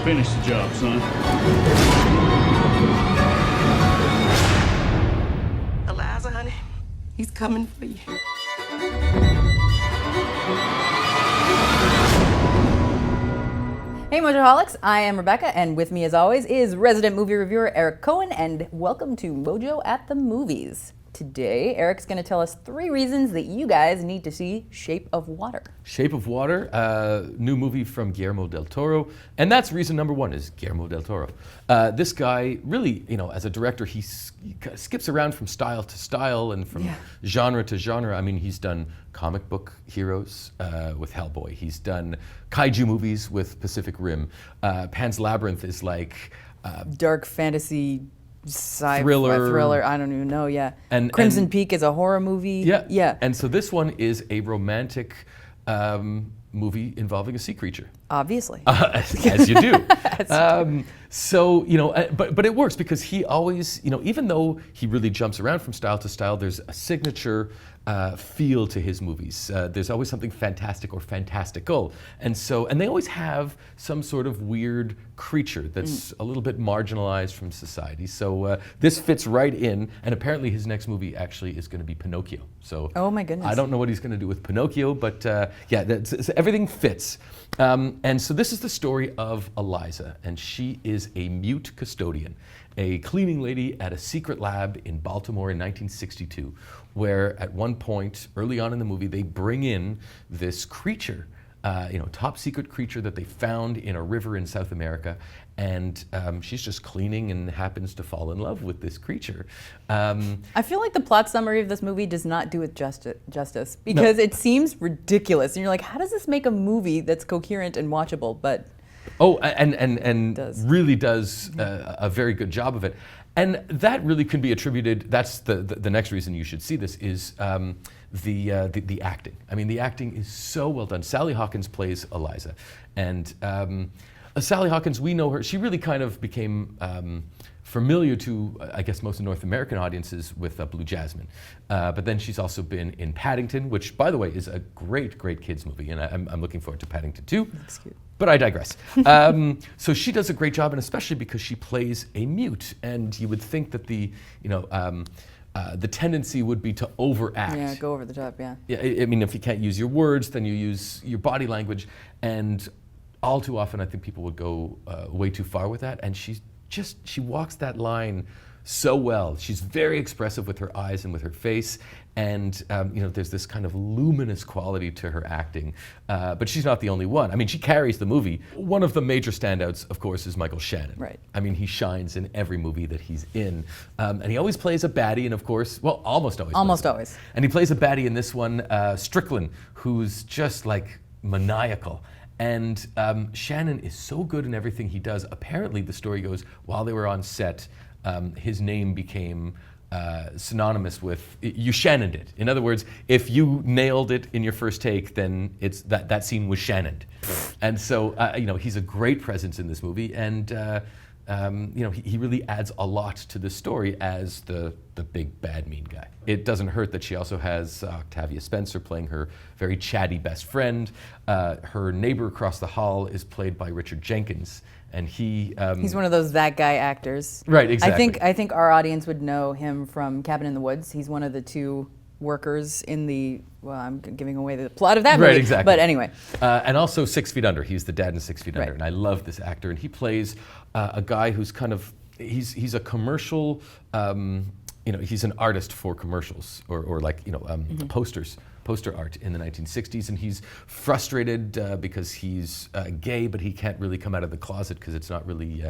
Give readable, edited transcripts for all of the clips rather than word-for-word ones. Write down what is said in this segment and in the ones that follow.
Finish the job, son. Eliza, honey, he's coming for you. Hey Mojoholics, I am Rebecca, and with me as always is resident movie reviewer Eric Cohen, and welcome to Mojo at the Movies. Today, Eric's going to tell us 3 reasons that you guys need to see Shape of Water. Shape of Water, new movie from Guillermo Del Toro, and that's reason number 1 is Guillermo Del Toro. This guy really, as a director, he skips around from style to style and from genre to genre. I mean, he's done comic book heroes with Hellboy. He's done kaiju movies with Pacific Rim. Pan's Labyrinth is like dark fantasy thriller. I don't even know. Yeah. And Crimson Peak is a horror movie. Yeah. And so this one is a romantic movie involving a sea creature. Obviously. As you do. But it works because he always, even though he really jumps around from style to style, there's a signature feel to his movies. There's always something fantastic or fantastical. And they always have some sort of weird creature that's a little bit marginalized from society. So this fits right in, and apparently his next movie actually is going to be Pinocchio. So oh my goodness. I don't know what he's going to do with Pinocchio, but everything fits. And so this is the story of Eliza, and she is a mute custodian, a cleaning lady at a secret lab in Baltimore in 1962, where at one point, early on in the movie, they bring in this creature, top secret creature that they found in a river in South America, and she's just cleaning and happens to fall in love with this creature. I feel like the plot summary of this movie does not do it justice because it seems ridiculous, and you're like, how does this make a movie that's coherent and watchable? But and really does a very good job of it. And that really can be attributed, that's the next reason you should see this, is the acting. I mean, the acting is so well done. Sally Hawkins plays Eliza. And Sally Hawkins, we know her, she really kind of became familiar to, I guess, most North American audiences with Blue Jasmine. But then she's also been in Paddington, which, by the way, is a great, great kids movie. And I'm looking forward to Paddington 2. That's cute. But I digress. So she does a great job, and especially because she plays a mute. And you would think that the tendency would be to overact. Yeah, go over the top, yeah. Yeah, I mean, if you can't use your words, then you use your body language. And all too often, I think people would go way too far with that. And she walks that line so well. She's very expressive with her eyes and with her face. And there's this kind of luminous quality to her acting, but she's not the only one. I mean, she carries the movie. One of the major standouts, of course, is Michael Shannon. Right. I mean, he shines in every movie that he's in, and he always plays a baddie. And of course, well, almost always. Almost always. And he plays a baddie in this one, Strickland, who's just like maniacal. And Shannon is so good in everything he does. Apparently, the story goes, while they were on set, his name became synonymous with, you Shannoned it. In other words, if you nailed it in your first take, then it's that scene was Shannoned. And so, he's a great presence in this movie, and he really adds a lot to the story as the big bad mean guy. It doesn't hurt that she also has Octavia Spencer playing her very chatty best friend. Her neighbor across the hall is played by Richard Jenkins. And he's one of those that guy actors. Right, exactly. I think our audience would know him from Cabin in the Woods. He's one of the 2 workers in the, well, I'm giving away the plot of that movie. Right, exactly. But anyway. And also 6 Feet Under. He's the dad in 6 Feet Under. Right. And I love this actor. And he plays a guy who's kind of, he's a commercial, he's an artist for commercials or poster art in the 1960s, and he's frustrated because he's gay, but he can't really come out of the closet because it's not really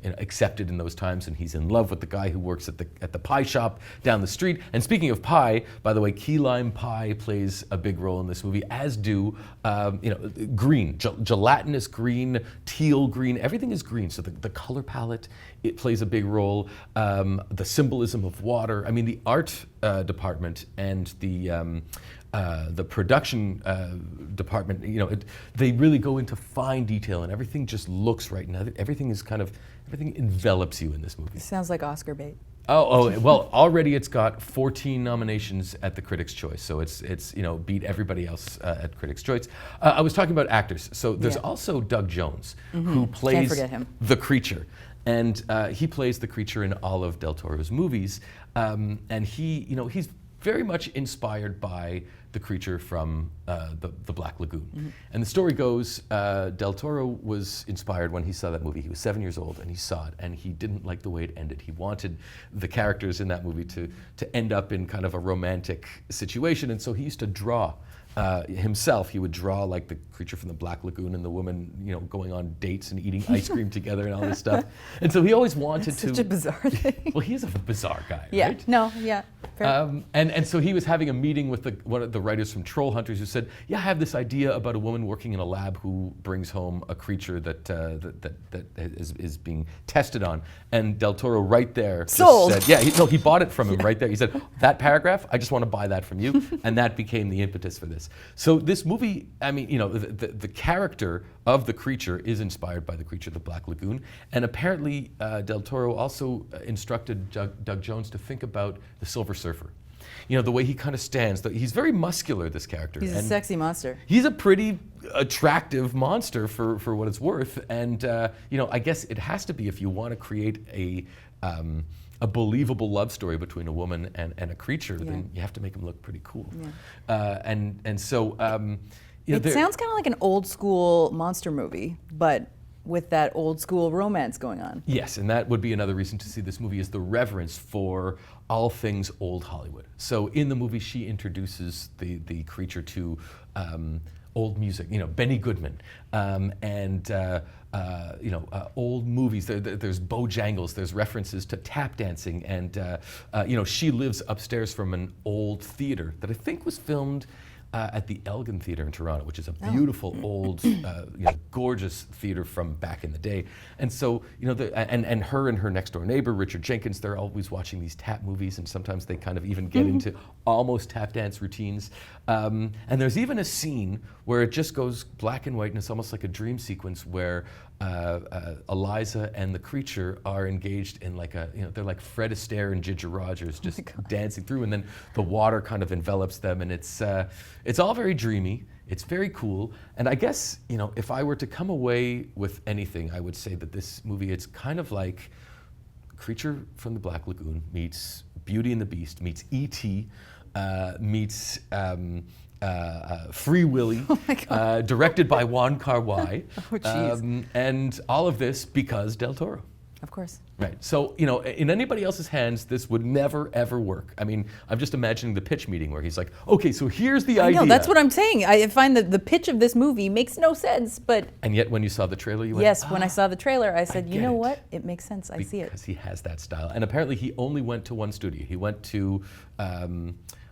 accepted in those times, and he's in love with the guy who works at the pie shop down the street. And speaking of pie, by the way, key lime pie plays a big role in this movie, as do green, gelatinous green, teal green, everything is green. So the color palette, it plays a big role. The symbolism of water. I mean, the art department and the production department, they really go into fine detail, and everything just looks right. And everything envelops you in this movie. Sounds like Oscar bait. Well, already it's got 14 nominations at the Critics' Choice, so it's beat everybody else at Critics' Choice. I was talking about actors, so there's also Doug Jones, who plays Can't forget him. the creature, and he plays the creature in all of Del Toro's movies, and he's very much inspired by the creature from the Black Lagoon. And the story goes, Del Toro was inspired when he saw that movie. He was 7 years old and he saw it, and he didn't like the way it ended. He wanted the characters in that movie to end up in kind of a romantic situation, and so he used to draw himself. He would draw like the creature from the Black Lagoon and the woman, going on dates and eating ice cream together and all this stuff. And so he always wanted Such a bizarre thing. Well, he is a bizarre guy, Yeah. right? No. Yeah. Fair. And so he was having a meeting with one of the writers from Troll Hunters, who said, "Yeah, I have this idea about a woman working in a lab who brings home a creature that is being tested on." And Del Toro right there just Sold. said, "Yeah, he bought it from him right there." He said, "That paragraph, I just want to buy that from you," and that became the impetus for this. So this movie, I mean, the character of the creature is inspired by the creature of the Black Lagoon, and apparently Del Toro also instructed Doug Jones to think about the Silver Surfer. The way he kind of stands. He's very muscular, this character. He's a sexy monster. He's a pretty attractive monster for what it's worth, and I guess it has to be if you want to create a believable love story between a woman and a creature, then you have to make him look pretty cool. And so It sounds kind of like an old school monster movie, but with that old school romance going on. Yes, and that would be another reason to see this movie, is the reverence for all things old Hollywood. So in the movie, she introduces the creature to old music, Benny Goodman, and old movies. There's Bojangles. There's references to tap dancing, and she lives upstairs from an old theater that I think was filmed at the Elgin Theatre in Toronto, which is a beautiful old, gorgeous theatre from back in the day. And so, and her and her next door neighbor, Richard Jenkins, they're always watching these tap movies, and sometimes they kind of even get into almost tap dance routines. And there's even a scene where it just goes black and white, and it's almost like a dream sequence where Eliza and the creature are engaged in like they're like Fred Astaire and Ginger Rogers just dancing through, and then the water kind of envelops them, and it's all very dreamy. It's very cool, and I guess if I were to come away with anything, I would say that this movie, it's kind of like Creature from the Black Lagoon meets Beauty and the Beast meets E.T. Meets Free Willy, directed by Wong Kar-wai. Oh, jeez. And all of this because Del Toro. Of course. Right. So, in anybody else's hands, this would never, ever work. I mean, I'm just imagining the pitch meeting where he's like, okay, so here's the idea. No, that's what I'm saying. I find that the pitch of this movie makes no sense, but... And yet when you saw the trailer, you went, Yes, when I saw the trailer, I said, you know it. what? It makes sense. I see it. Because he has that style. And apparently he only went to one studio. He went to...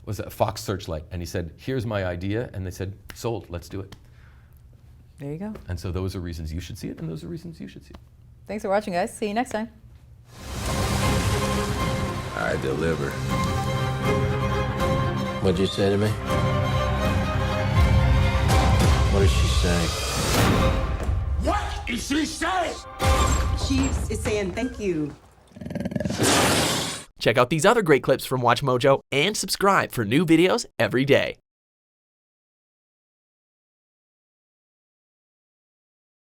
was it Fox Searchlight, and he said, here's my idea, and they said, sold, let's do it. There you go. And so those are reasons you should see it, and those are reasons you should see it. Thanks for watching, guys. See you next time. I deliver. What'd you say to me? What did she say? What is she saying? She is saying thank you. Check out these other great clips from WatchMojo and subscribe for new videos every day.